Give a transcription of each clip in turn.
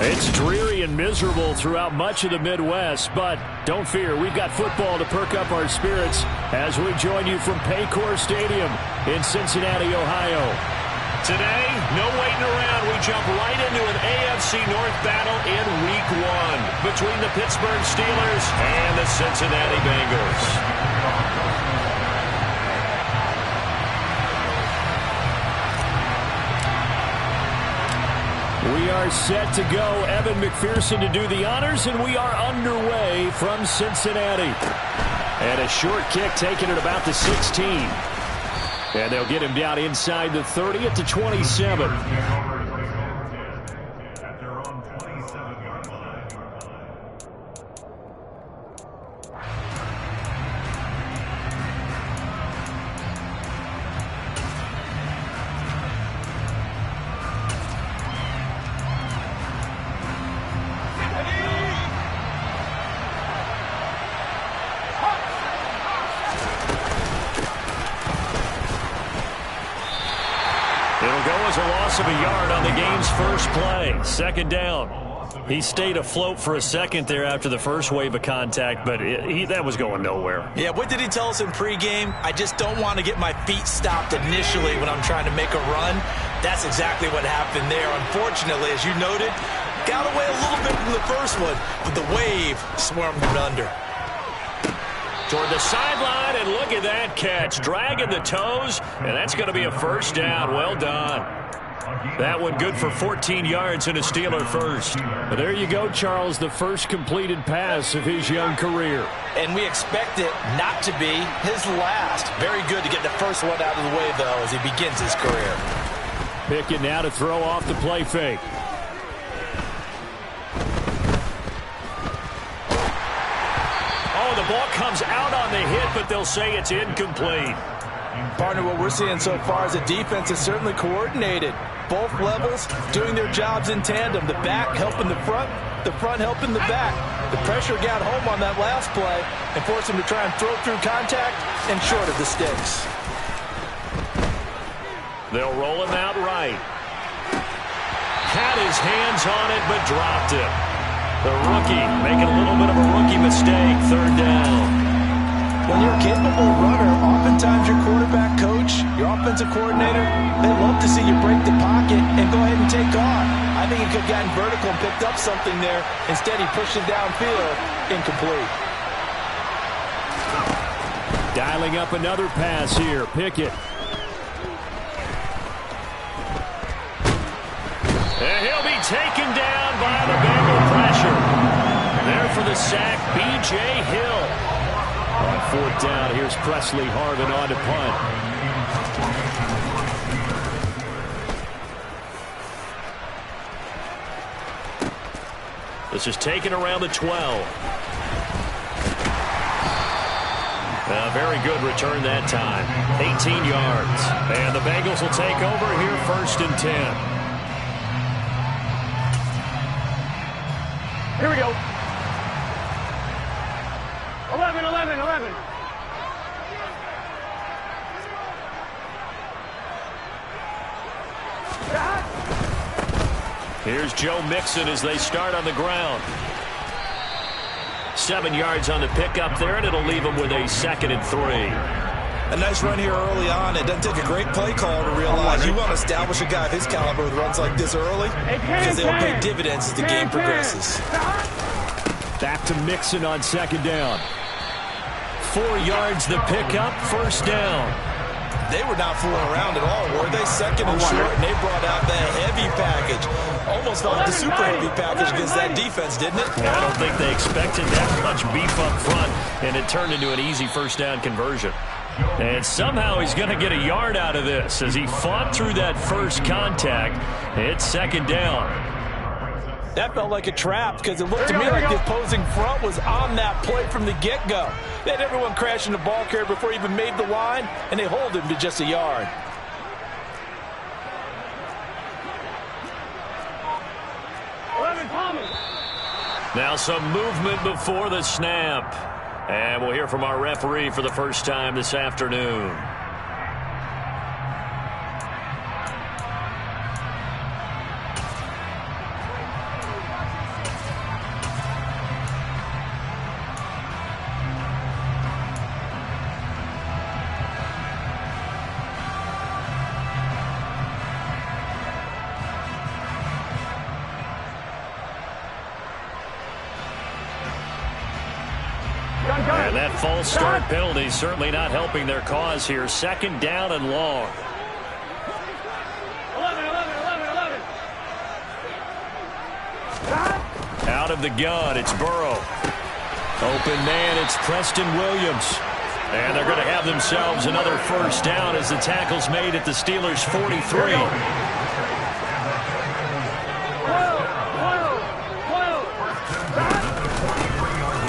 It's dreary and miserable throughout much of the Midwest, but don't fear, we've got football to perk up our spirits as we join you from Paycor Stadium in Cincinnati, Ohio. Today, no waiting around. We jump right into an AFC North battle in Week 1 between the Pittsburgh Steelers and the Cincinnati Bengals. We are set to go. Evan McPherson to do the honors, and we are underway from Cincinnati. And a short kick taken at about the 16. And they'll get him down inside the 30 at the 27. Of a yard on the game's first play. Second down. He stayed afloat for a second there after the first wave of contact, but that was going nowhere. Yeah, what did he tell us in pregame? I just don't want to get my feet stopped initially when I'm trying to make a run. That's exactly what happened there. Unfortunately, as you noted, got away a little bit from the first one, but the wave swarmed him under. Toward the sideline, and look at that catch. Dragging the toes, and that's going to be a first down. Well done. That one good for 14 yards and a Steeler first. But there you go, Charles, the first completed pass of his young career. And we expect it not to be his last. Very good to get the first one out of the way, though, as he begins his career. Pickett now to throw off the play fake. Oh, the ball comes out on the hit, but they'll say it's incomplete. Partner, what we're seeing so far is the defense is certainly coordinated. Both levels doing their jobs in tandem. The back helping the front helping the back. The pressure got home on that last play and forced him to try and throw through contact and short of the sticks. They'll roll him out right. Had his hands on it, but dropped it. The rookie making a little bit of a rookie mistake. Third down. When you're a capable runner, oftentimes your quarterback coach, your offensive coordinator, they love to see you break the pocket and go ahead and take off. I think he could have gotten vertical and picked up something there. Instead, he pushed it downfield. Incomplete. Dialing up another pass here. Pickett. And he'll be taken down by the Bengal pressure. There for the sack, B.J. Hill. On fourth down, here's Presley Harvin on to punt. This is taken around the 12. Very good return that time. 18 yards. And the Bengals will take over here first and 10. Here we go. 11. Here's Joe Mixon as they start on the ground. 7 yards on the pickup there, and it'll leave them with a 2nd and 3. A nice run here early on. It doesn't take a great play caller to realize you want to establish a guy of his caliber with runs like this early because they'll pay dividends as the game progresses. Back to Mixon on 2nd down. 4 yards the pickup, first down. They were not fooling around at all, were they? 2nd and short, and they brought out the heavy package. Almost felt like the super heavy package against that defense, didn't it? I don't think they expected that much beef up front, and it turned into an easy first down conversion. And somehow he's going to get a yard out of this as he fought through that first contact. It's 2nd down. That felt like a trap because it looked to me like the opposing front was on that play from the get-go. They had everyone crashing the ball carrier before he even made the line, and they hold him to just a yard. Now some movement before the snap. And we'll hear from our referee for the first time this afternoon. And that false start penalty certainly not helping their cause here. Second down and long. Out of the gun, it's Burrow. Open man, it's Preston Williams. And they're going to have themselves another first down as the tackle's made at the Steelers' 43.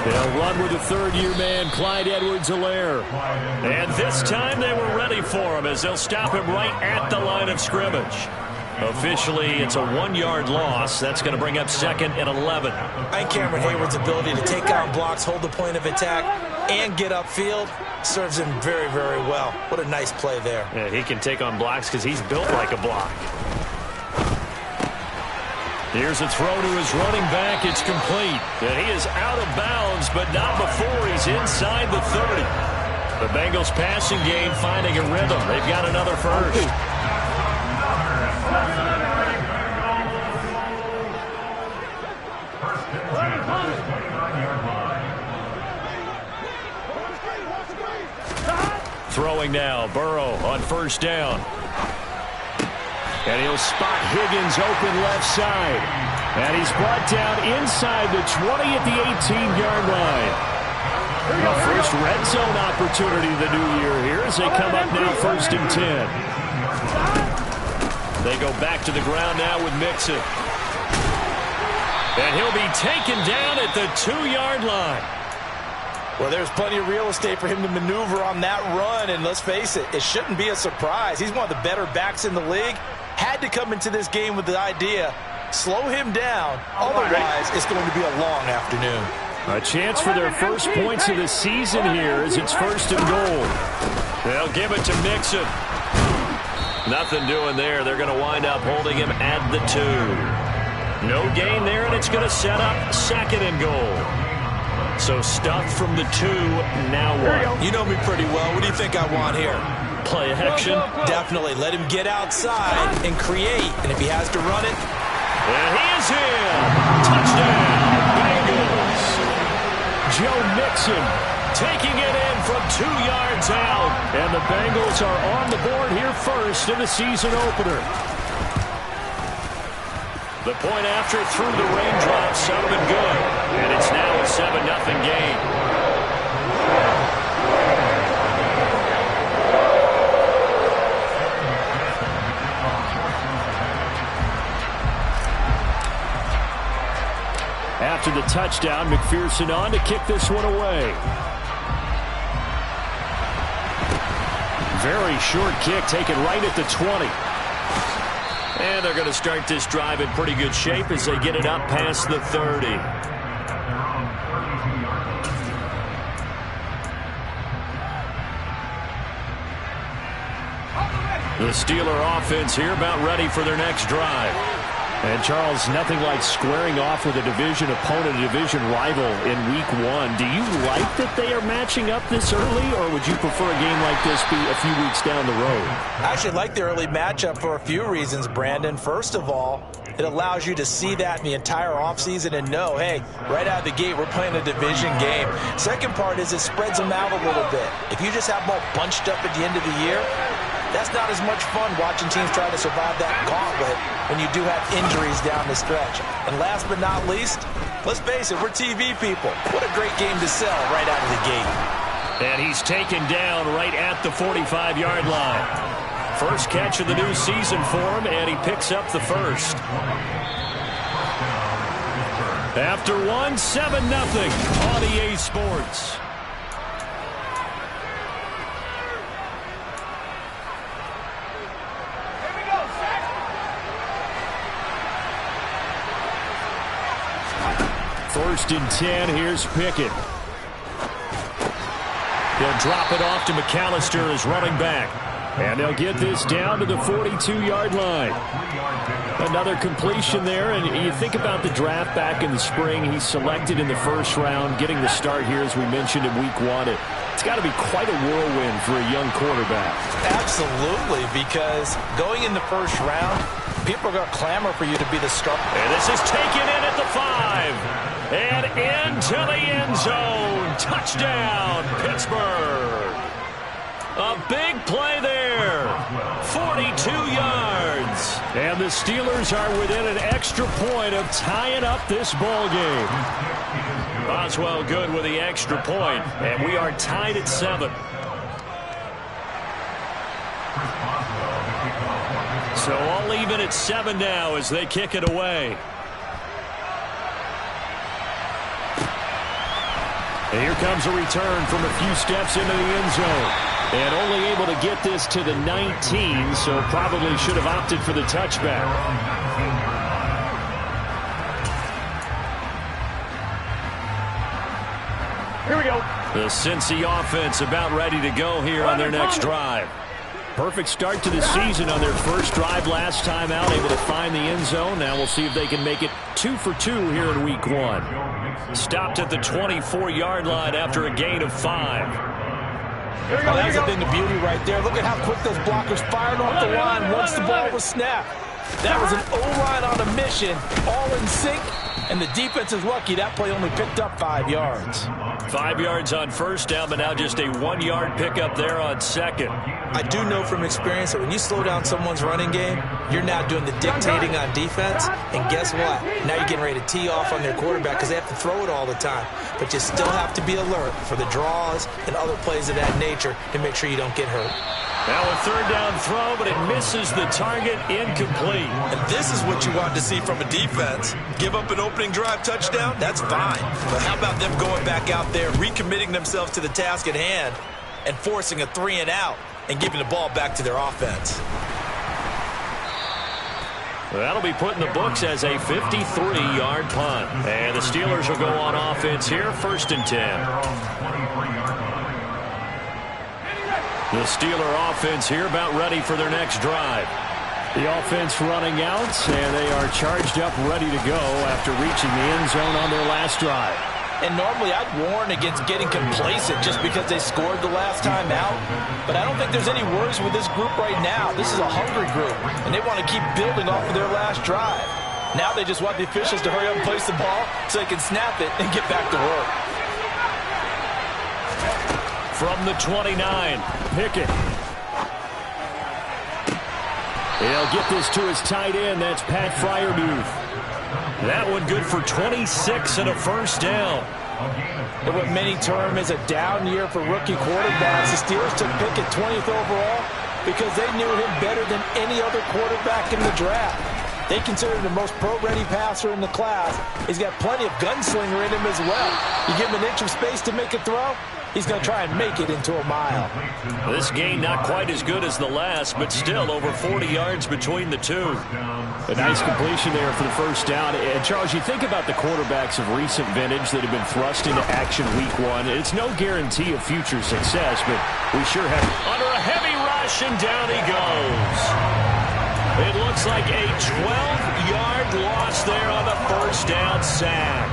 They'll run with the third-year man, Clyde Edwards-Helaire. And this time they were ready for him as they'll stop him right at the line of scrimmage. Officially, it's a 1-yard loss. That's going to bring up 2nd and 11. I think Cameron Hayward's ability to take out blocks, hold the point of attack, and get upfield serves him very, very well. What a nice play there. Yeah, he can take on blocks because he's built like a block. Here's a throw to his running back. It's complete. And he is out of bounds, but not before he's inside the 30. The Bengals passing game finding a rhythm. They've got another first. Throwing now, Burrow on first down. And he'll spot Higgins open left side. And he's brought down inside the 20 at the 18-yard line. A first red zone opportunity the new year here as they come up now 1st and 10. They go back to the ground now with Mixon. And he'll be taken down at the 2-yard line. Well, there's plenty of real estate for him to maneuver on that run, and let's face it, it shouldn't be a surprise. He's one of the better backs in the league. Had to come into this game with the idea, slow him down, otherwise it's going to be a long afternoon. A chance for their first points of the season here as it's 1st and goal. They'll give it to Mixon. Nothing doing there. They're going to wind up holding him at the 2. No gain there, and it's going to set up 2nd and goal. So stuffed from the 2, now what? You know me pretty well. What do you think I want here? Play action. Definitely. Let him get outside and create. And if he has to run it. And he is in. Touchdown, Bengals. Joe Mixon taking it in from 2 yards out. And the Bengals are on the board here first in the season opener. The point after through the raindrops, Sullivan good. And it's now a 7-0 game. After the touchdown, McPherson on to kick this one away. Very short kick taken right at the 20. And they're going to start this drive in pretty good shape as they get it up past the 30. The Steeler offense here about ready for their next drive. And, Charles, nothing like squaring off with a division opponent, a division rival in Week 1. Do you like that they are matching up this early, or would you prefer a game like this be a few weeks down the road? I actually like the early matchup for a few reasons, Brandon. First of all, it allows you to see that in the entire offseason and know, hey, right out of the gate, we're playing a division game. Second part is it spreads them out a little bit. If you just have them all bunched up at the end of the year, that's not as much fun watching teams try to survive that gauntlet when you do have injuries down the stretch. And last but not least, let's face it, we're TV people. What a great game to sell right out of the gate. And he's taken down right at the 45-yard line. First catch of the new season for him, and he picks up the first. After one, 7-0 on EA Sports. First and 10, here's Pickett. He'll drop it off to McAllister as running back. And they'll get this down to the 42-yard line. Another completion there, and you think about the draft back in the spring. He's selected in the first round, getting the start here, as we mentioned, in Week 1. It's got to be quite a whirlwind for a young quarterback. Absolutely, because going in the first round, people are going to clamor for you to be the starter. And this is taken in at the 5. And into the end zone. Touchdown, Pittsburgh. A big play there. 42 yards. And the Steelers are within an extra point of tying up this ball game. Boswell good with the extra point, and we are tied at 7. So all even at 7 now as they kick it away. And here comes a return from a few steps into the end zone. And only able to get this to the 19, so probably should have opted for the touchback. Here we go. The Cincy offense about ready to go here on their next drive. Perfect start to the season on their first drive last time out, able to find the end zone. Now we'll see if they can make it 2 for 2 here in week 1. Stopped at the 24-yard line after a gain of 5. Well, that's a thing of beauty right there. Look at how quick those blockers fired off the line once the ball was snapped. That was an O-line on a mission, all in sync, and the defense is lucky that play only picked up 5 yards. 5 yards on first down, but now just a 1-yard pickup there on second. I do know from experience that when you slow down someone's running game, you're now doing the dictating on defense, and guess what? Now you're getting ready to tee off on their quarterback because they have to throw it all the time. But you still have to be alert for the draws and other plays of that nature to make sure you don't get hurt. Now a third down throw, but it misses the target, incomplete. And this is what you want to see from a defense. Give up an opening drive touchdown, that's fine. But how about them going back out there, recommitting themselves to the task at hand, and forcing a 3-and-out and giving the ball back to their offense? That'll be put in the books as a 53-yard punt. And the Steelers will go on offense here, 1st and 10. The Steeler offense here about ready for their next drive. The offense running out, and they are charged up, ready to go after reaching the end zone on their last drive. And normally I'd warn against getting complacent just because they scored the last time out. But I don't think there's any worries with this group right now. This is a hungry group, and they want to keep building off of their last drive. Now they just want the officials to hurry up and place the ball so they can snap it and get back to work. From the 29, Pickett. He'll get this to his tight end. That's Pat Freiermuth. That one good for 26 and a first down. And what many term is a down year for rookie quarterbacks, the Steelers took Pickett 20th overall because they knew him better than any other quarterback in the draft. They consider him the most pro-ready passer in the class. He's got plenty of gunslinger in him as well. You give him an inch of space to make a throw, he's going to try and make it into a mile. This gain not quite as good as the last, but still over 40 yards between the two. A nice completion there for the first down. And Charles, you think about the quarterbacks of recent vintage that have been thrust into action week 1. It's no guarantee of future success, but we sure have. Under a heavy rush, and down he goes. It looks like a 12-yard loss there on the first down sack.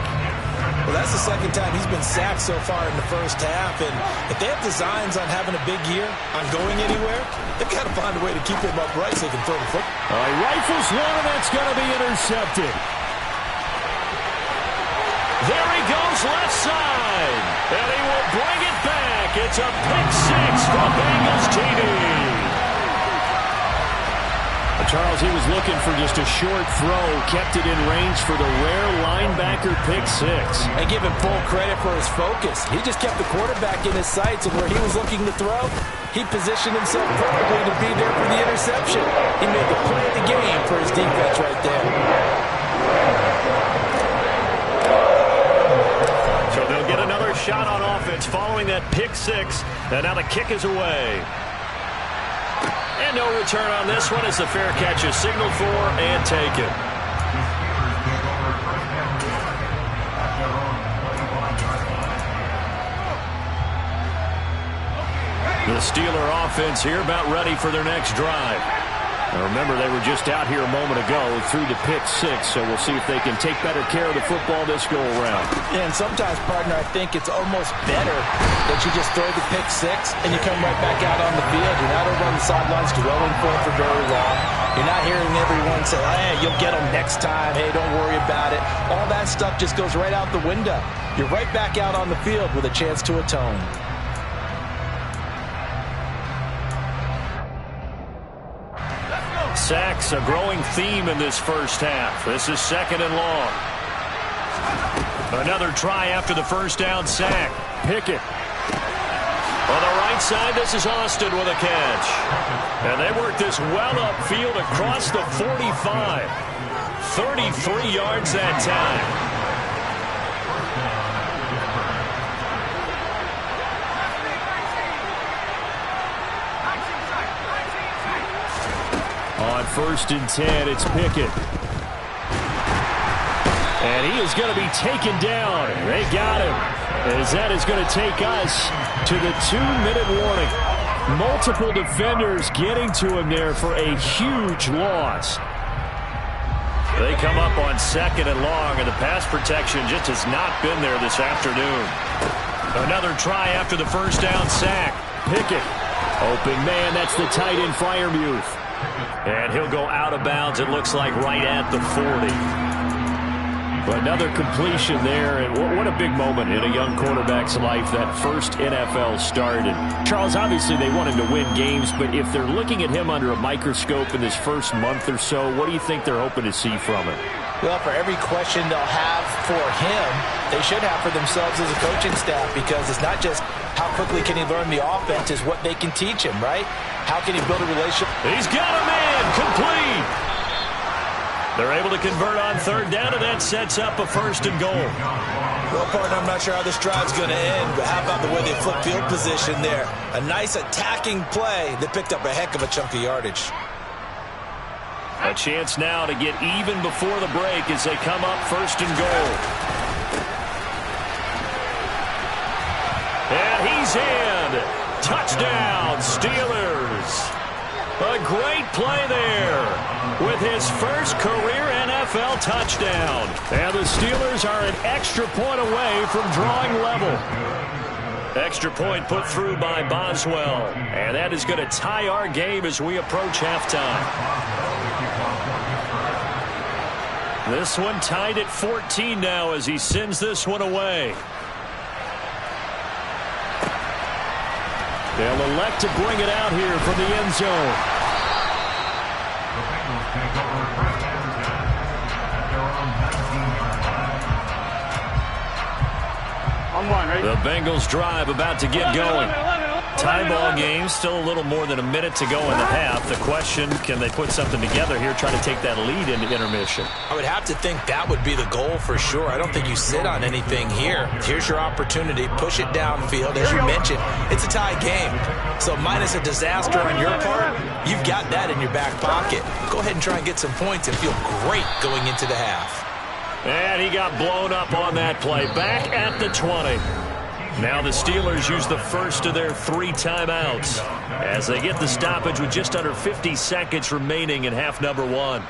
Well, that's the second time he's been sacked so far in the first half. And if they have designs on having a big year, on going anywhere, they've got to find a way to keep him upright so they can throw the football. He rifles one, and that's going to be intercepted. There he goes left side. And he will bring it back. It's a pick 6 from Bengals TD. Charles, he was looking for just a short throw, kept it in range for the rare linebacker pick 6. And give him full credit for his focus. He just kept the quarterback in his sights, and where he was looking to throw, he positioned himself perfectly to be there for the interception. He made the play of the game for his defense right there. So they'll get another shot on offense following that pick 6, and now the kick is away. And no return on this one as the fair catch is signaled for and taken. The Steeler offense here about ready for their next drive. Remember, they were just out here a moment ago through the pick six, so we'll see if they can take better care of the football this go-around. Yeah, and sometimes, partner, I think it's almost better that you just throw the pick six and you come right back out on the field. You're not over on the sidelines dwelling for it for very long. You're not hearing everyone say, hey, you'll get them next time. Hey, don't worry about it. All that stuff just goes right out the window. You're right back out on the field with a chance to atone. Sacks, a growing theme in this first half. This is 2nd and long. Another try after the first down sack. Pickett. On the right side, this is Austin with a catch. And they work this well upfield across the 45. 33 yards that time. On 1st and 10, it's Pickett. And he is going to be taken down. They got him. As that is going to take us to the 2-minute warning. Multiple defenders getting to him there for a huge loss. They come up on 2nd and long, and the pass protection just has not been there this afternoon. Another try after the first down sack. Pickett. Open man, that's the tight end Freiermuth. And he'll go out of bounds, it looks like, right at the 40. Another completion there, and what a big moment in a young quarterback's life, that first NFL start. And Charles, obviously they want him to win games, but if they're looking at him under a microscope in this first month or so, what do you think they're hoping to see from him? Well, for every question they'll have for him, they should have for themselves as a coaching staff, because it's not just how quickly can he learn the offense, it's what they can teach him, right? How can he build a relationship? He's got a man, complete. They're able to convert on 3rd down, and that sets up a 1st and goal. Well, partner, I'm not sure how this drive's going to end, but how about the way they flip field position there? A nice attacking play that picked up a heck of a chunk of yardage. A chance now to get even before the break as they come up 1st and goal. And he's in. Touchdown, Steelers. A great play there with his first career NFL touchdown. And the Steelers are an extra point away from drawing level. Extra point put through by Boswell. And that is going to tie our game as we approach halftime. This one tied at 14 now as he sends this one away. They'll elect to bring it out here from the end zone. The Bengals drive about to get going. Tie ball game, still a little more than a minute to go in the half. The question, can they put something together here, try to take that lead into intermission? I would have to think that would be the goal for sure. I don't think you sit on anything here. Here's your opportunity. Push it downfield. As you mentioned, it's a tie game. So minus a disaster on your part, you've got that in your back pocket. Go ahead and try and get some points and feel great going into the half. And he got blown up on that play. Back at the 20. Now the Steelers use the first of their 3 timeouts as they get the stoppage with just under 50 seconds remaining in half number 1.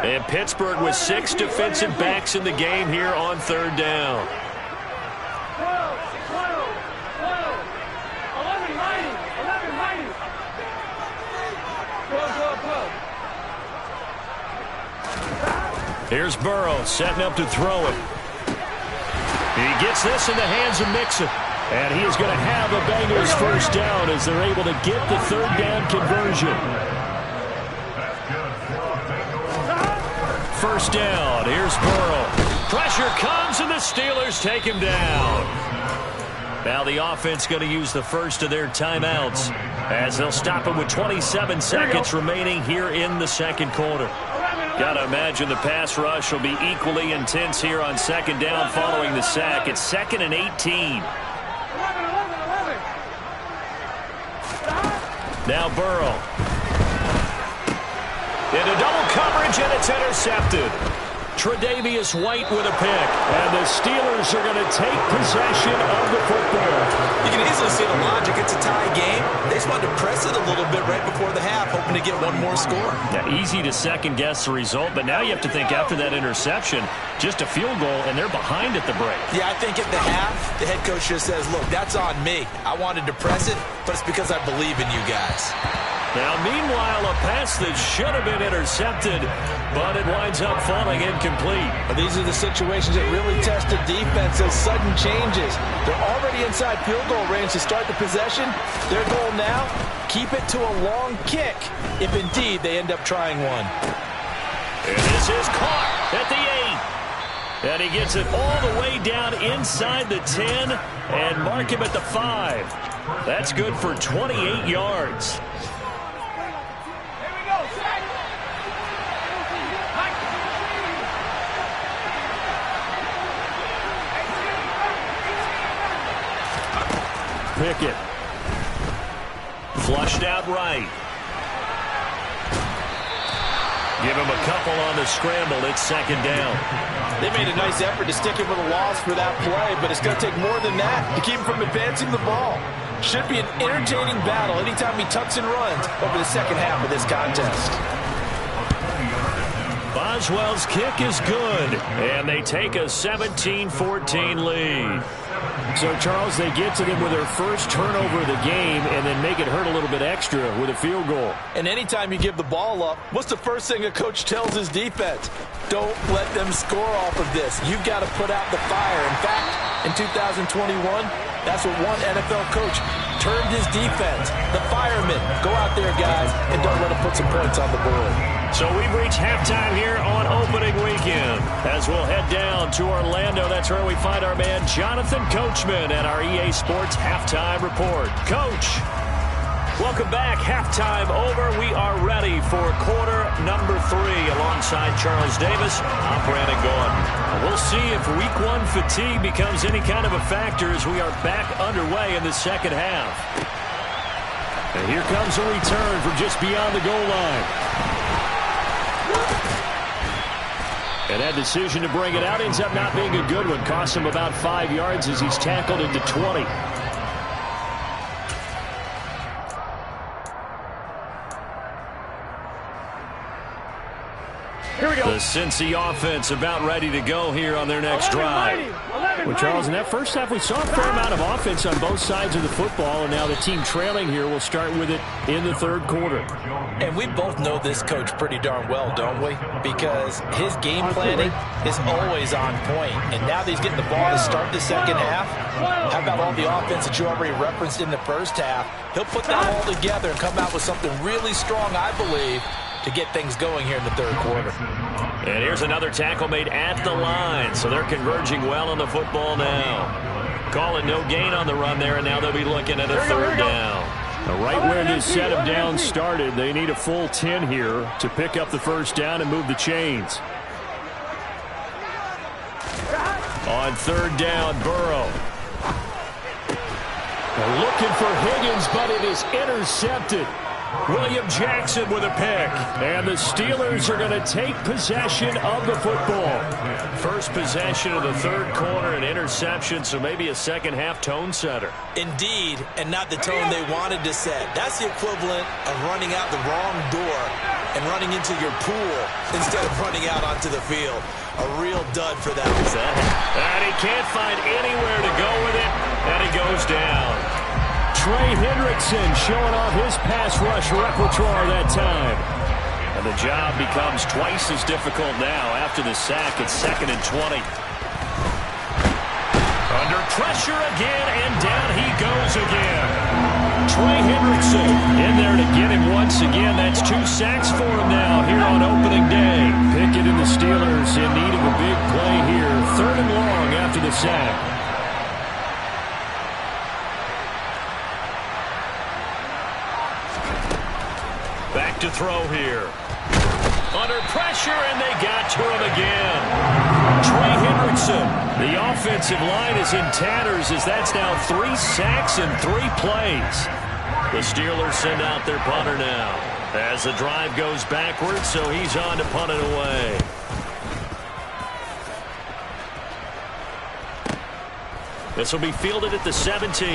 And Pittsburgh with 6 defensive backs in the game here on 3rd down. Here's Burrow setting up to throw it. He gets this in the hands of Mixon. And he is going to have a Bengals first down as they're able to get the 3rd down conversion. First down. Here's Burrow. Pressure comes and the Steelers take him down. Now the offense going to use the first of their timeouts as they'll stop him with 27 seconds remaining here in the 2nd quarter. Got to imagine the pass rush will be equally intense here on 2nd down following the sack. It's 2nd and 18. Now Burrow. Into double coverage, and it's intercepted. Tre'Davious White with a pick. And the Steelers are going to take possession of the football. You can easily see the logic. It's a tie game. They just wanted to press it a little bit right before the half, hoping to get one more score. Yeah, easy to second-guess the result, but now you have to think after that interception, just a field goal, and they're behind at the break. Yeah, I think at the half, the head coach just says, look, that's on me. I wanted to press it, but it's because I believe in you guys. Now, meanwhile, a pass that should have been intercepted, but it winds up falling incomplete. But these are the situations that really test the defense, those sudden changes. They're already inside field goal range to start the possession. Their goal now, keep it to a long kick, if indeed they end up trying one. And this is caught at the 8. And he gets it all the way down inside the 10 and mark him at the 5. That's good for 28 yards. Pickett. Flushed out right. Give him a couple on the scramble. It's second down. They made a nice effort to stick him with a loss for that play, but it's going to take more than that to keep him from advancing the ball. Should be an entertaining battle anytime he tucks and runs over the second half of this contest. Boswell's kick is good, and they take a 17-14 lead. So, Charles, they get to them with their first turnover of the game and then make it hurt a little bit extra with a field goal. And anytime you give the ball up, what's the first thing a coach tells his defense? Don't let them score off of this. You've got to put out the fire. In fact, in 2021, that's what one NFL coach termed his defense. The firemen. Go out there, guys, and don't let them put some points on the board. So we've reached halftime here on opening weekend. As we'll head down to Orlando, that's where we find our man Jonathan Coachman at our EA Sports Halftime Report. Coach, welcome back. Halftime over. We are ready for quarter number 3 alongside Charles Davis. I'm Brandon Gordon. We'll see if week 1 fatigue becomes any kind of a factor as we are back underway in the second half. And here comes a return from just beyond the goal line. And that decision to bring it out ends up not being a good one. Costs him about 5 yards as he's tackled into 20. Here we go. The Cincy offense about ready to go here on their next drive. Well, Charles, in that first half, we saw a fair amount of offense on both sides of the football, and now the team trailing here will start with it in the third quarter. And we both know this coach pretty darn well, don't we? Because his game planning is always on point. And now that he's getting the ball to start the second half, how about all the offense that you already referenced in the first half? He'll put that all together and come out with something really strong, I believe, to get things going here in the third quarter. And here's another tackle made at the line, so they're converging well on the football now. Calling no gain on the run there, and now they'll be looking at a third down. Right where this set of downs started, they need a full 10 here to pick up the first down and move the chains. On third down, Burrow. They're looking for Higgins, but it is intercepted. William Jackson with a pick. And the Steelers are going to take possession of the football. First possession of the third quarter, an interception, so maybe a second half tone setter. Indeed, and not the tone they wanted to set. That's the equivalent of running out the wrong door and running into your pool instead of running out onto the field. A real dud for that. And he can't find anywhere to go with it, and he goes down. Trey Hendrickson showing off his pass rush repertoire that time. And the job becomes twice as difficult now after the sack. It's 2nd and 20. Under pressure again, and down he goes again. Trey Hendrickson in there to get him once again. That's 2 sacks for him now here on opening day. Pickett and the Steelers in need of a big play here. 3rd and long after the sack. Back to throw here. Under pressure, and they got to him again. Trey Hendrickson. The offensive line is in tatters as that's now 3 sacks in 3 plays. The Steelers send out their punter now. As the drive goes backwards, so he's on to punt it away. This will be fielded at the 17.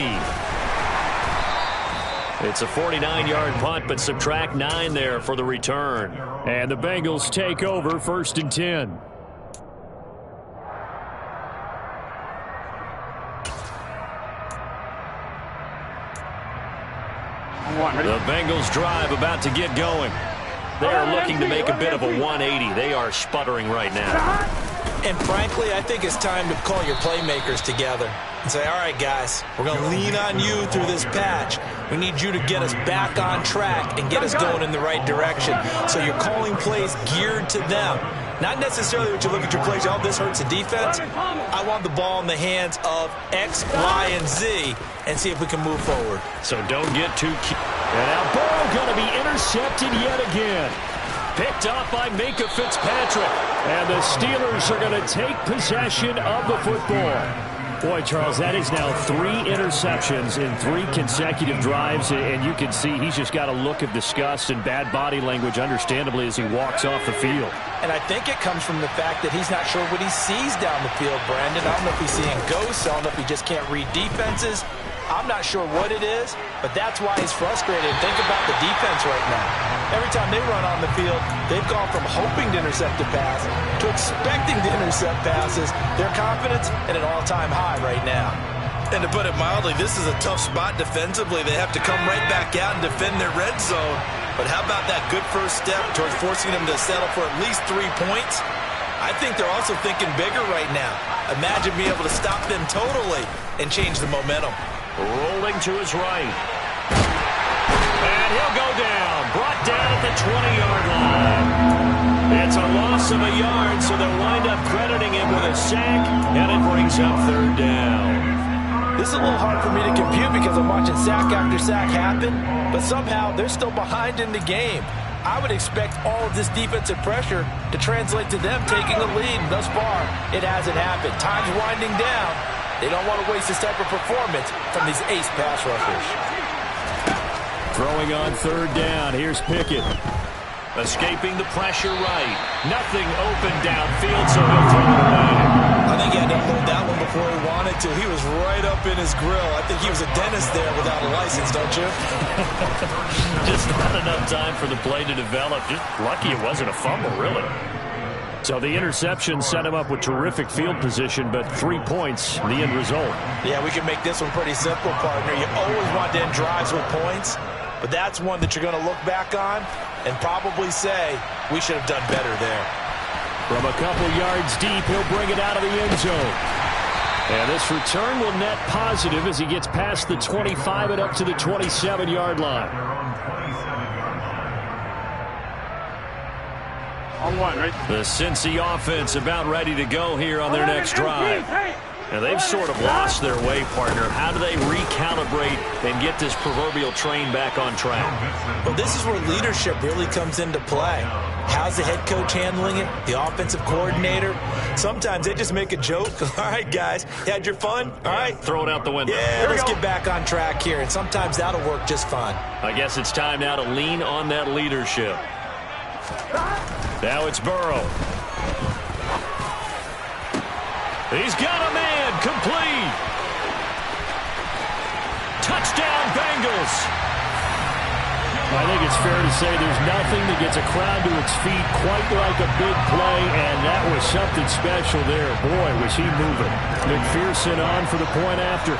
It's a 49-yard punt, but subtract 9 there for the return. And the Bengals take over 1st and 10. The Bengals drive about to get going. They are looking to make a bit of a 180. They are sputtering right now. And frankly, I think it's time to call your playmakers together and say, all right, guys, we're going to lean on you through this patch. We need you to get us back on track and get us going in the right direction. So you're calling plays geared to them. Not necessarily what you look at your plays, oh, this hurts the defense. I want the ball in the hands of X, Y, and Z and see if we can move forward. So don't get too cute. And now Burrow going to be intercepted yet again. Picked off by Minka Fitzpatrick. And the Steelers are going to take possession of the football. Boy, Charles, that is now 3 interceptions in 3 consecutive drives, and you can see he's just got a look of disgust and bad body language, understandably, as he walks off the field. And I think it comes from the fact that he's not sure what he sees down the field, Brandon. I don't know if he's seeing ghosts. I don't know if he just can't read defenses. I'm not sure what it is, but that's why he's frustrated. Think about the defense right now. Every time they run on the field, they've gone from hoping to intercept a pass to expecting to intercept passes. Their confidence at an all-time high right now. And to put it mildly, this is a tough spot defensively. They have to come right back out and defend their red zone. But how about that good first step towards forcing them to settle for at least 3 points? I think they're also thinking bigger right now. Imagine being able to stop them totally and change the momentum. Rolling to his right. And he'll go down. Brought down at the 20-yard line. It's a loss of a yard, so they'll wind up crediting him with a sack, and it brings up 3rd down. This is a little hard for me to compute because I'm watching sack after sack happen, but somehow they're still behind in the game. I would expect all of this defensive pressure to translate to them taking a lead. Thus far, it hasn't happened. Time's winding down. They don't want to waste this type of performance from these ace pass rushers. Throwing on 3rd down. Here's Pickett. Escaping the pressure right. Nothing open downfield, so he'll throw it away. I think he had to unload that one before he wanted to. He was right up in his grill. I think he was a dentist there without a license, don't you? Just not enough time for the play to develop. Just lucky it wasn't a fumble, really. So the interception set him up with terrific field position, but 3 points, the end result. Yeah, we can make this one pretty simple, partner. You always want to end drives with points, but that's one that you're going to look back on and probably say, we should have done better there. From a couple yards deep, he'll bring it out of the end zone. And this return will net positive as he gets past the 25 and up to the 27-yard line. The Cincy offense about ready to go here on their next drive. Now, they've sort of lost their way, partner. How do they recalibrate and get this proverbial train back on track? Well, this is where leadership really comes into play. How's the head coach handling it? The offensive coordinator? Sometimes they just make a joke. All right, guys, you had your fun? All right. Throw it out the window. Yeah, let's get back on track here. And sometimes that'll work just fine. I guess it's time now to lean on that leadership. Now it's Burrow. He's got a man complete. Touchdown, Bengals. I think it's fair to say there's nothing that gets a crowd to its feet quite like a big play, and that was something special there. Boy, was he moving. McPherson on for the point after.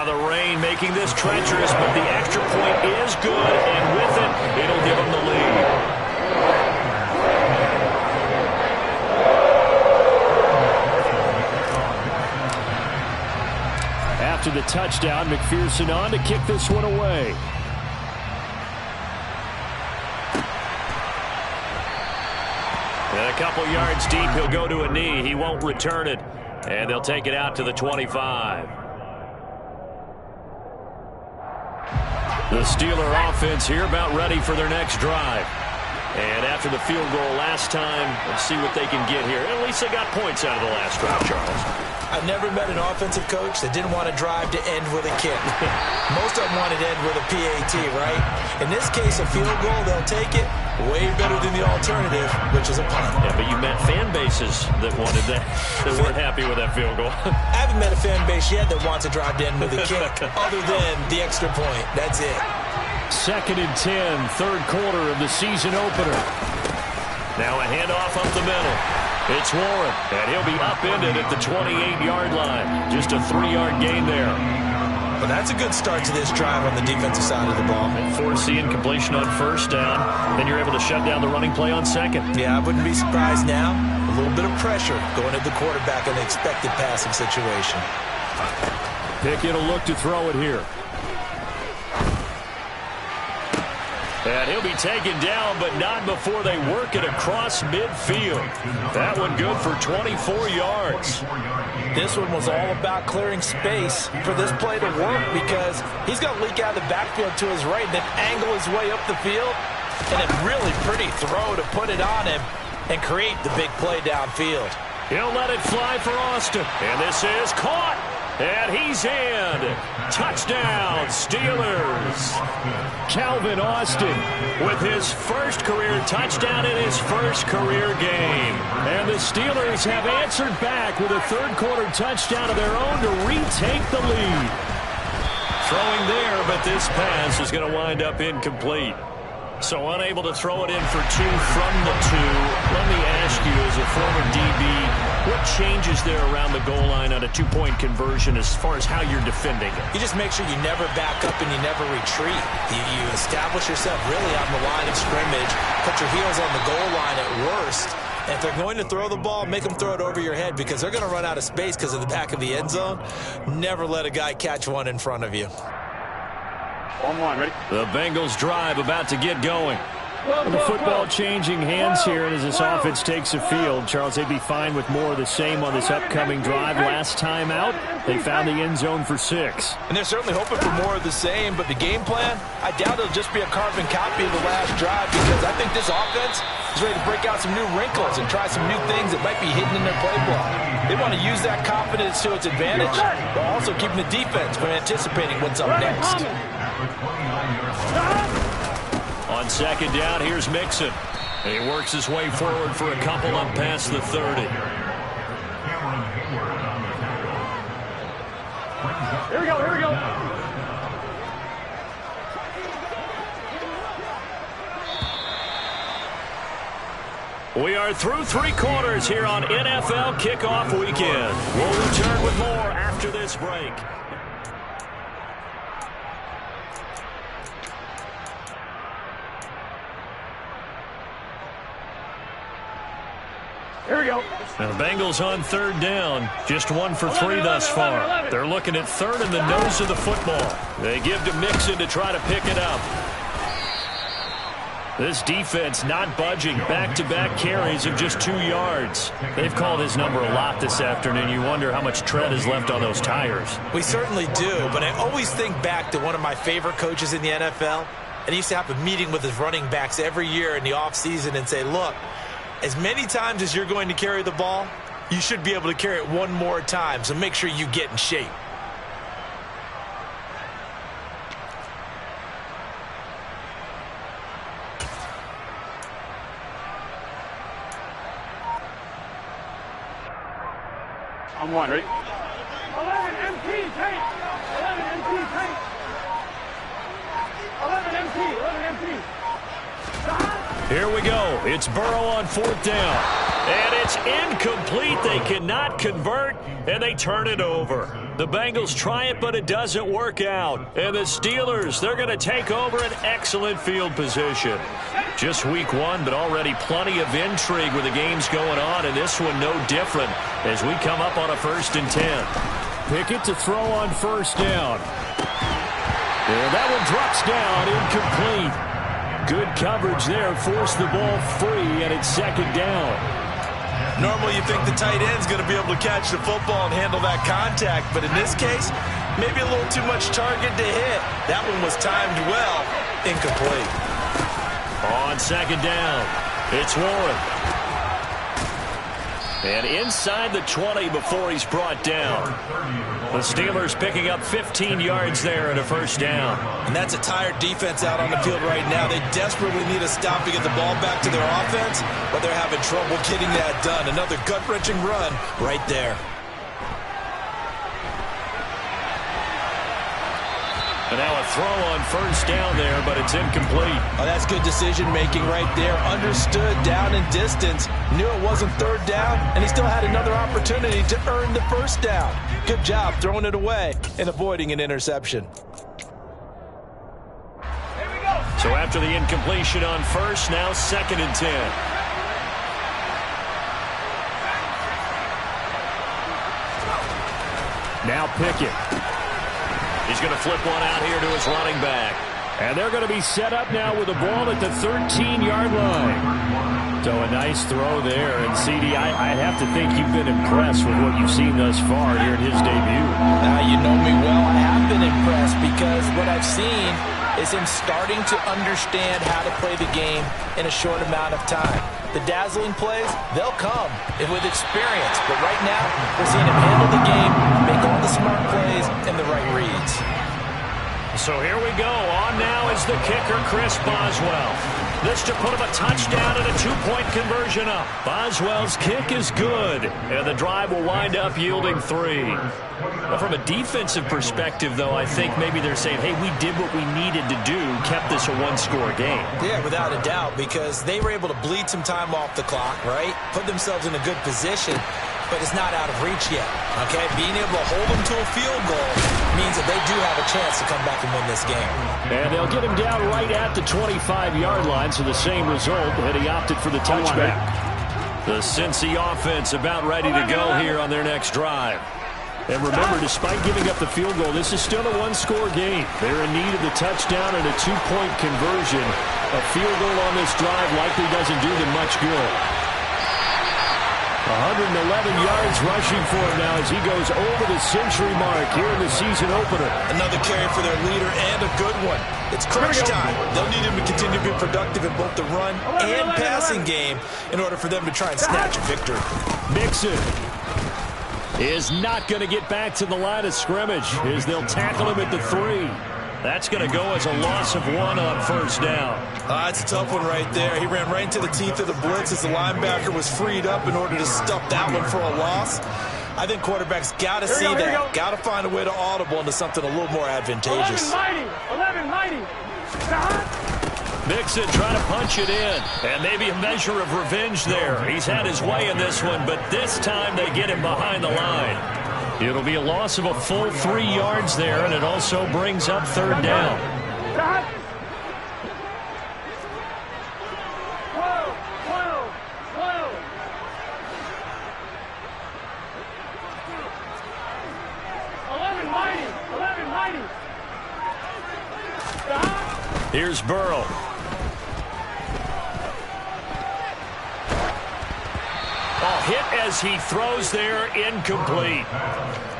The rain making this treacherous, but the extra point is good, and with it, it'll give them the lead. After the touchdown, McPherson on to kick this one away. And a couple yards deep, he'll go to a knee. He won't return it, and they'll take it out to the 25. The Steeler offense here about ready for their next drive. And after the field goal last time, let's see what they can get here. At least they got points out of the last drive, Charles. I've never met an offensive coach that didn't want to drive to end with a kick. Most of them wanted to end with a PAT, right? In this case, a field goal, they'll take it. Way better than the alternative, which is a punt. Yeah, but you met fan bases that wanted that, that weren't happy with that field goal. I haven't met a fan base yet that wants to drive to end with a kick, other than the extra point. That's it. 2nd and 10, third quarter of the season opener. Now a handoff up the middle. It's Warren, and he'll be upended at the 28-yard line. Just a 3-yard gain there. Well, that's a good start to this drive on the defensive side of the ball. Forcing completion on first down. Then you're able to shut down the running play on second. Yeah, I wouldn't be surprised now. A little bit of pressure going at the quarterback in an expected passing situation. Pickett will look to throw it here. And he'll be taken down, but not before they work it across midfield. That one good for 24 yards. This one was all about clearing space for this play to work because he's going to leak out of the backfield to his right and then angle his way up the field. And a really pretty throw to put it on him and create the big play downfield. He'll let it fly for Austin. And this is caught. And he's in. Touchdown, Steelers. Calvin Austin with his first career touchdown in his first career game. And the Steelers have answered back with a third quarter touchdown of their own to retake the lead. Throwing there, but this pass is going to wind up incomplete. So unable to throw it in for 2 from the 2. Let me ask you, as a former DB, what changes there around the goal line on a 2-point conversion as far as how you're defending it? You just make sure you never back up and you never retreat. You establish yourself really on the line of scrimmage, put your heels on the goal line at worst. And if they're going to throw the ball, make them throw it over your head because they're going to run out of space because of the back of the end zone. Never let a guy catch one in front of you. On, ready? The Bengals drive about to get going. The football changing hands here, and as this offense takes the field, Charles, they'd be fine with more of the same on this upcoming drive. Last time out, they found the end zone for 6. And they're certainly hoping for more of the same, but the game plan, I doubt it'll just be a carbon copy of the last drive because I think this offense is ready to break out some new wrinkles and try some new things that might be hidden in their playbook. They want to use that confidence to its advantage, while also keeping the defense from anticipating what's up next. On second down, here's Mixon. He works his way forward for a couple up past the 30. Here we go, here we go. We are through 3 quarters here on NFL Kickoff Weekend. We'll return with more after this break. Here we go. Now the Bengals on third down. Just 1 for 3 thus far. They're looking at third in the nose of the football. They give to Mixon to try to pick it up. This defense not budging. Back-to-back carries of just 2 yards. They've called his number a lot this afternoon. You wonder how much tread is left on those tires. We certainly do, but I always think back to one of my favorite coaches in the NFL. And he used to have a meeting with his running backs every year in the offseason and say, look, as many times as you're going to carry the ball, you should be able to carry it one more time, so make sure you get in shape. I'm one, ready? 11 MT, tank! 11 MT, tank! 11 MT, 11 MT! Here we go. It's Burrow on fourth down. And it's incomplete. They cannot convert, and they turn it over. The Bengals try it, but it doesn't work out. And the Steelers, they're going to take over an excellent field position. Just week 1, but already plenty of intrigue with the games going on, and this one no different as we come up on a 1st and 10. Pickett to throw on first down. And that one drops down, incomplete. Good coverage there, forced the ball free, and it's 2nd down. Normally you think the tight end's going to be able to catch the football and handle that contact, but in this case, maybe a little too much target to hit. That one was timed well, incomplete. On second down, it's Warren. And inside the 20 before he's brought down. The Steelers picking up 15 yards there and a first down. And that's a tired defense out on the field right now. They desperately need a stop to get the ball back to their offense, but they're having trouble getting that done. Another gut-wrenching run right there. And now a throw on first down there, but it's incomplete. Oh, that's good decision-making right there. Understood down and distance. Knew it wasn't third down, and he still had another opportunity to earn the first down. Good job throwing it away and avoiding an interception. So after the incompletion on first, now 2nd and 10. Now Pickett. He's going to flip one out here to his running back. And they're going to be set up now with the ball at the 13-yard line. So a nice throw there. And, CD, I have to think you've been impressed with what you've seen thus far here in his debut. You know me well. I have been impressed because what I've seen is him starting to understand how to play the game in a short amount of time. The dazzling plays, they'll come with experience. But right now, we're seeing him handle the game, make all the smart plays, and the right reads. So here we go. On now is the kicker, Chris Boswell. This to put him a touchdown and a 2-point conversion up. Boswell's kick is good, and the drive will wind up yielding 3. Well, from a defensive perspective, though, I think maybe they're saying, hey, we did what we needed to do, kept this a one-score game. Yeah, without a doubt, because they were able to bleed some time off the clock, right? Put themselves in a good position, but it's not out of reach yet, okay? Being able to hold them to a field goal means that they do have a chance to come back and win this game. And they'll get him down right at the 25-yard line, so the same result, but he opted for the touchback. The Cincy offense about ready to go here on their next drive. And remember, despite giving up the field goal, this is still a one-score game. They're in need of the touchdown and a 2-point conversion. A field goal on this drive likely doesn't do them much good. 111 yards rushing for him now as he goes over the century mark here in the season opener. Another carry for their leader and a good one. It's crunch time. They'll need him to continue to be productive in both the run and passing game in order for them to try and snatch a victory. Mixon is not going to get back to the line of scrimmage as they'll tackle him at the 3. That's going to go as a loss of 1 on first down. It's a tough one right there. He ran right into the teeth of the blitz as the linebacker was freed up in order to stuff that one for a loss. I think quarterbacks got to see that. Got to find a way to audible into something a little more advantageous. 11-90. Mixon trying to punch it in. And maybe a measure of revenge there. He's had his way in this one, but this time they get him behind the line. It'll be a loss of a full 3 yards there, and it also brings up third down. Here's Burrow. Hit as he throws there, incomplete.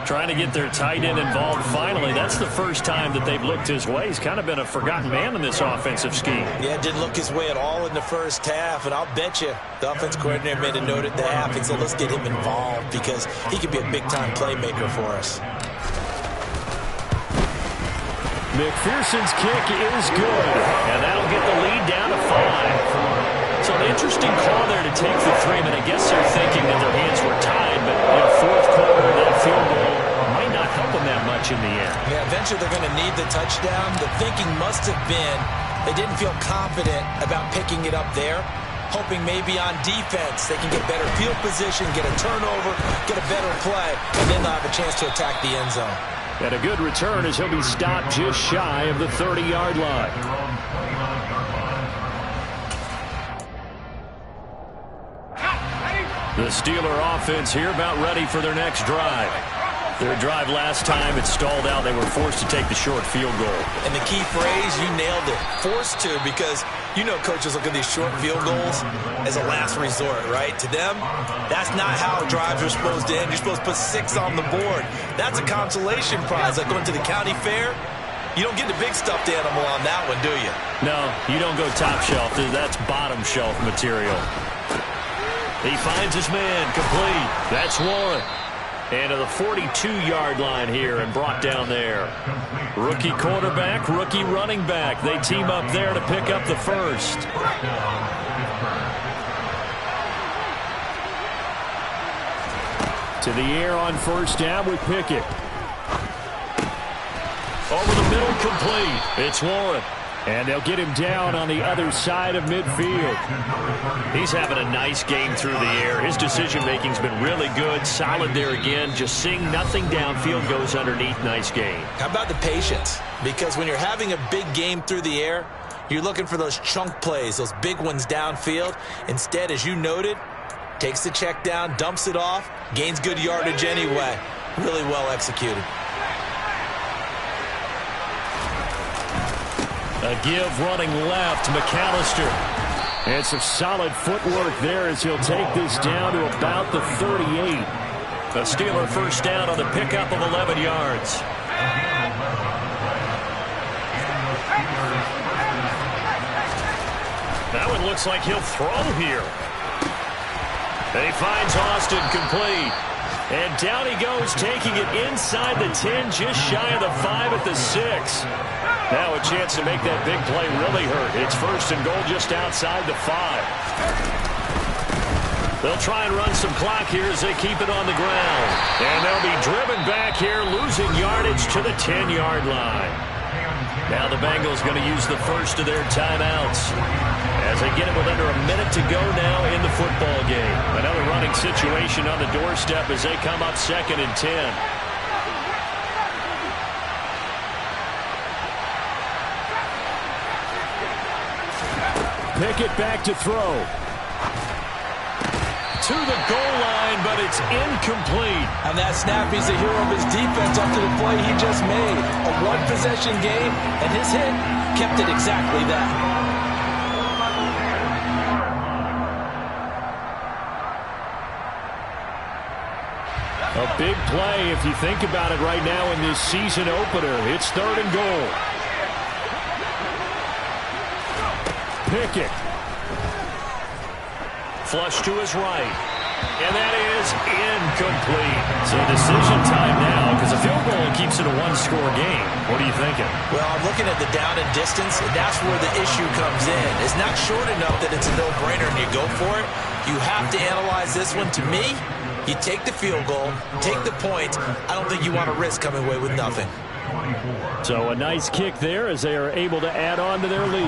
Trying to get their tight end involved finally. That's the first time that they've looked his way. He's kind of been a forgotten man in this offensive scheme. Yeah, didn't look his way at all in the first half, and I'll bet you the offense coordinator made a note at the half and said, let's get him involved because he could be a big-time playmaker for us. McPherson's kick is good, and that'll get the lead down to 5. So an interesting call there to take the 3. I mean, I guess they're thinking that their hands were tied, but fourth quarter, that field goal might not help them that much in the end. Yeah, eventually they're going to need the touchdown. The thinking must have been they didn't feel confident about picking it up there, hoping maybe on defense they can get better field position, get a turnover, get a better play, and then they'll have a chance to attack the end zone. And a good return as he'll be stopped just shy of the 30-yard line. The Steeler offense here about ready for their next drive. Their drive last time, it stalled out. They were forced to take the short field goal. And the key phrase, you nailed it. Forced to, because you know coaches look at these short field goals as a last resort, right? To them, that's not how drives are supposed to end. You're supposed to put 6 on the board. That's a consolation prize, like going to the county fair. You don't get the big stuffed animal on that one, do you? No, you don't go top shelf. That's bottom shelf material. He finds his man, complete. That's one. And to the 42-yard line here and brought down there. Rookie quarterback, rookie running back. They team up there to pick up the first. To the air on first down with Pickett. Over the middle, complete. It's Warren. And they'll get him down on the other side of midfield. He's having a nice game through the air. His decision-making's been really good. Solid there again. Just seeing nothing downfield, goes underneath. Nice game. How about the patience? Because when you're having a big game through the air, you're looking for those chunk plays, those big ones downfield. Instead, as you noted, takes the check down, dumps it off, gains good yardage anyway. Really well executed. A give running left, McAllister. And some solid footwork there as he'll take this down to about the 38. A Steeler first down on the pickup of 11 yards. That one looks like he'll throw here. He finds Austin, complete. And down he goes, taking it inside the 10, just shy of the 5 at the 6. Now a chance to make that big play really hurt. It's first and goal just outside the 5. They'll try and run some clock here as they keep it on the ground. And they'll be driven back here, losing yardage to the 10-yard line. Now the Bengals going to use the first of their timeouts as they get it with under a minute to go now in the football game. Another running situation on the doorstep as they come up 2nd and 10. Pickett back to throw. To the goal line, but it's incomplete. On that snap, he's the hero of his defense after the play he just made. A one-possession game, and his hit kept it exactly that. A big play if you think about it right now in this season opener. It's 3rd and goal. Pickett. Flush to his right. And that is incomplete. So decision time now, because a field goal keeps it a one-score game. What are you thinking? Well, I'm looking at the down and distance, and that's where the issue comes in. It's not short enough that it's a no-brainer and you go for it. You have to analyze this one. To me, you take the field goal, take the points. I don't think you want to risk coming away with nothing. So a nice kick there as they are able to add on to their lead.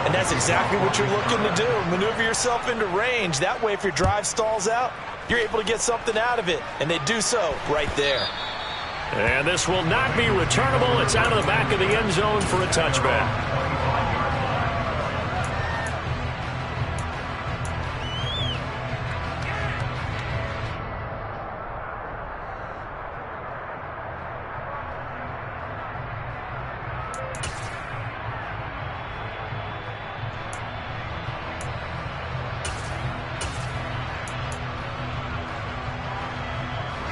And that's exactly what you're looking to do. Maneuver yourself into range. That way, if your drive stalls out, you're able to get something out of it. And they do so right there. And this will not be returnable. It's out of the back of the end zone for a touchback.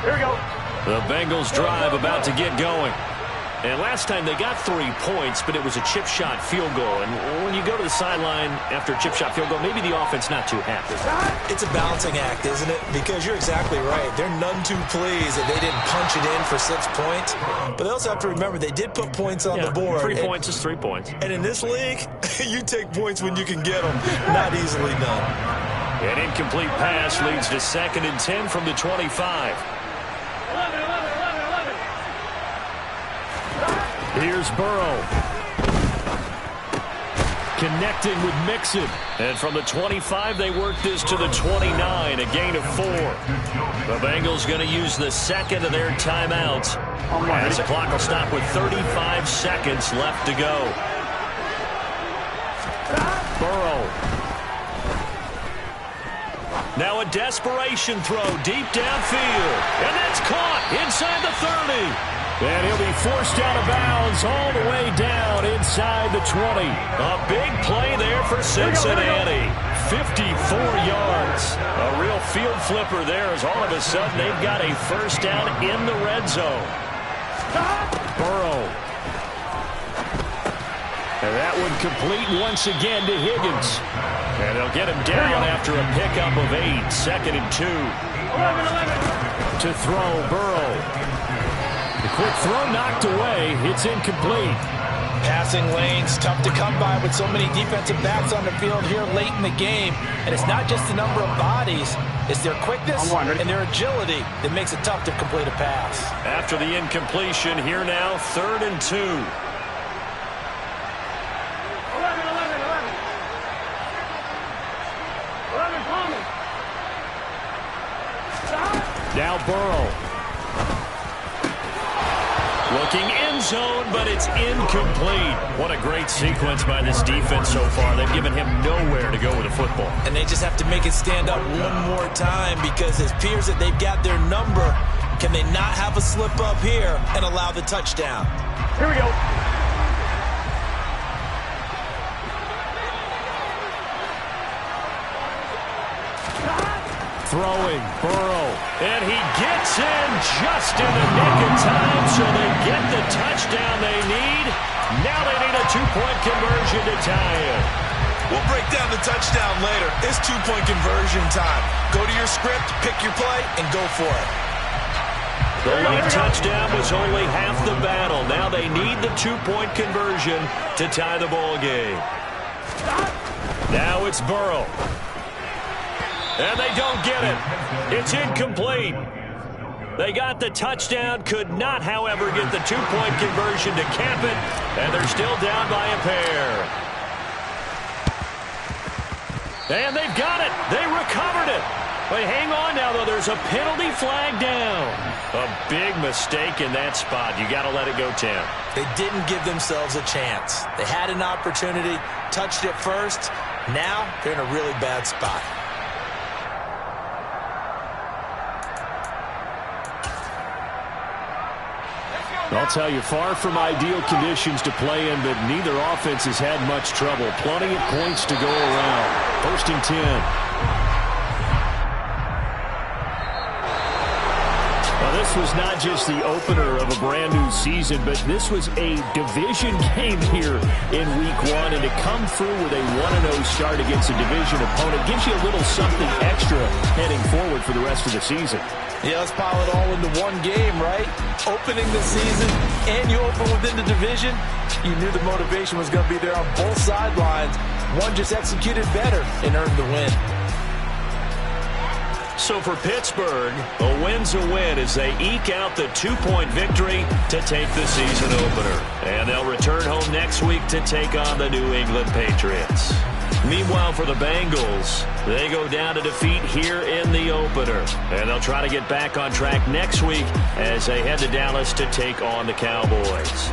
Here we go. The Bengals drive about to get going. And last time they got 3 points, but it was a chip shot field goal. And when you go to the sideline after a chip shot field goal, maybe the offense not too happy. It's a balancing act, isn't it? Because you're exactly right. They're none too pleased that they didn't punch it in for 6 points. But they also have to remember they did put points on the board. 3 points is 3 points. And in this league, you take points when you can get them. Not easily done. An incomplete pass leads to 2nd and 10 from the 25. 11. Here's Burrow. Connecting with Mixon. And from the 25, they work this to the 29, a gain of 4. The Bengals going to use the 2nd of their timeouts. As the clock will stop with 35 seconds left to go. Burrow. Now a desperation throw deep downfield. And that's caught inside the 30. And he'll be forced out of bounds all the way down inside the 20. A big play there for Cincinnati. 54 yards. A real field flipper there as all of a sudden they've got a first down in the red zone. Burrow. And that one complete once again to Higgins. And they'll get him down after a pickup of 8. 2nd and 2. 11. To throw, Burrow. The quick throw knocked away. It's incomplete. Passing lanes, tough to come by with so many defensive backs on the field here late in the game. And it's not just the number of bodies, it's their quickness and their agility that makes it tough to complete a pass. After the incompletion, here now, 3rd and 2. 11. Thomas. Now Burrow. Looking end zone, but it's incomplete. What a great sequence by this defense so far. They've given him nowhere to go with the football. And they just have to make it stand up one more time because it appears that they've got their number. Can they not have a slip up here and allow the touchdown? Here we go. Throwing, Burrow, and he gets in just in the nick of time, so they get the touchdown they need. Now they need a 2-point conversion to tie it. We'll break down the touchdown later. It's 2-point conversion time. Go to your script, pick your play, and go for it. The late touchdown was only half the battle. Now they need the 2-point conversion to tie the ball game. Now it's Burrow. And they don't get it. It's incomplete. They got the touchdown, could not, however, get the 2-point conversion to camp it, and they're still down by a pair. And they've got it. They recovered it. But hang on now, though. There's a penalty flag down. A big mistake in that spot. You got to let it go, Tim. They didn't give themselves a chance. They had an opportunity, touched it first. Now they're in a really bad spot. I'll tell you, far from ideal conditions to play in, but neither offense has had much trouble. Plenty of points to go around. 1st and 10. Well, this was not just the opener of a brand new season, but this was a division game here in week 1, and to come through with a 1-0 start against a division opponent gives you a little something extra heading forward for the rest of the season. Yeah, let's pile it all into one game, right? Opening the season, and you open within the division. You knew the motivation was going to be there on both sidelines. One just executed better and earned the win. So for Pittsburgh, a win's a win as they eke out the 2-point victory to take the season opener. And they'll return home next week to take on the New England Patriots. Meanwhile, for the Bengals, they go down to defeat here in the opener. And they'll try to get back on track next week as they head to Dallas to take on the Cowboys.